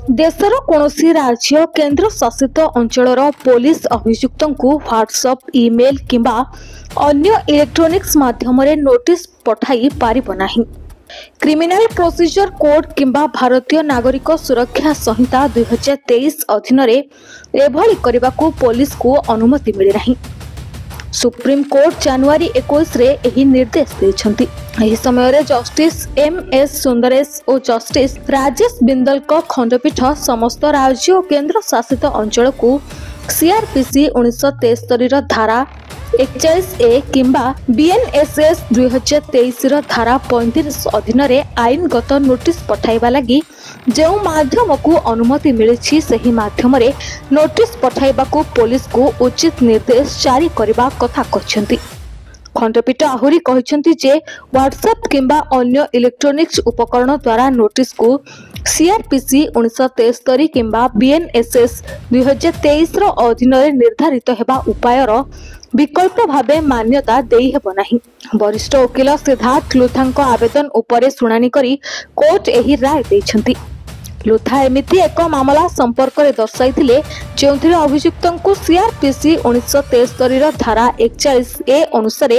देशर कौनसी राज्य केंद्र शासित अंचलर पुलिस अभियुक्त को व्हाट्सएप ईमेल किंबा अन्य इलेक्ट्रॉनिक्स माध्यम नोटिस पठाई पारिब नाही। क्रिमिनल प्रोसीजर कोड किंबा भारतीय नागरिक सुरक्षा संहिता 2023 अधीन एभली करने पुलिस को अनुमति मिली नहीं। सुप्रीम कोर्ट जनवरी 21 रे एही निर्देश देछंती। एही समय जस्टिस एम.एस. सुंदरेश और जस्टिस राजेश बिंदल को खंडपीठ समस्त राज्य और केंद्र शासित अंचल को सीआरपीसी 1973 धारा 41A किंबा बीएनएसएस 2023 धारा 35 अधीन आईनगत नोटिस पठाइबा लगी जो माध्यम को अनुमति मिली सही माध्यम नोटिस पठाइबा को पुलिस को उचित निर्देश जारी करबा कथा कहछंती। खंडपीठ आहुरी कहछंती जे व्हाट्सएप किंबा अन्य इलेक्ट्रॉनिक्स उपकरण द्वारा नोटिस को सीआरपीसी 1973 किंबा बीएनएसएस 2023 अधीन निर्धारित हेबा उपायर विकल्प भावे मान्यता देई हेबो नाही। वरिष्ठ वकील सिद्धार्थ लुथांको आवेदन उपरे शुणानी करी कोर्ट एही राय दैछंती। लुथा एमिति एक मामला संपर्क रे दर्शाइथिले जेउथिरे अभियुक्तंको सीआरपीसी 1973 धारा 41A अनुसार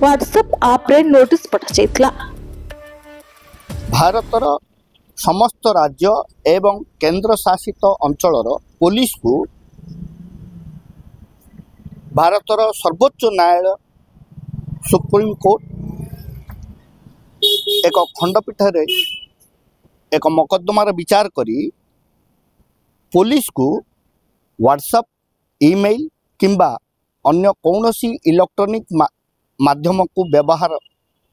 व्हाट्सएप आप रे नोटिस पठा जायतला। भारतर समस्त राज्य एवं केंद्र शासित अंचलर पुलिस को भारतर सर्वोच्च न्यायालय सुप्रीम कोर्ट एक खंडपीठ रे एक मकद्दमार विचार करी पुलिस को व्हाट्सएप ईमेल किंबा अन्य कौनसी इलेक्ट्रॉनिक माध्यम को व्यवहार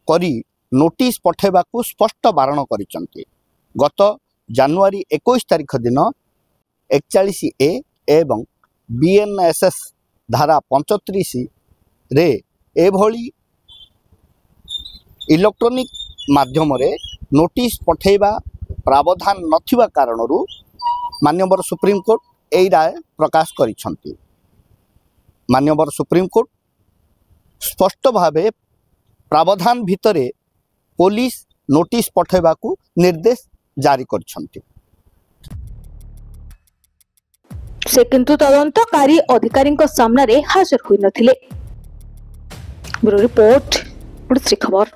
करी नोटिस पठेबा को स्पष्ट बारण करिसंती। गत जनवरी 21 तारिख दिन 41A एवं बीएनएसएस धारा 35 रे एभली इलेक्ट्रॉनिक माध्यम रे नोटिस पठेबा प्रावधान नथिबा कारणरू माननीय सुप्रीम कोर्ट एई राय प्रकाश करिसंती। माननीय सुप्रीम कोर्ट स्पष्ट भावे प्रावधान भितरे पुलिस नोटिस पठेबा को निर्देश जारी करिसंती। से किंतु तदंतकारी अधिकारी सामने हाजर हुई नथिले। ब्यूरो रिपोर्ट, श्री खबर।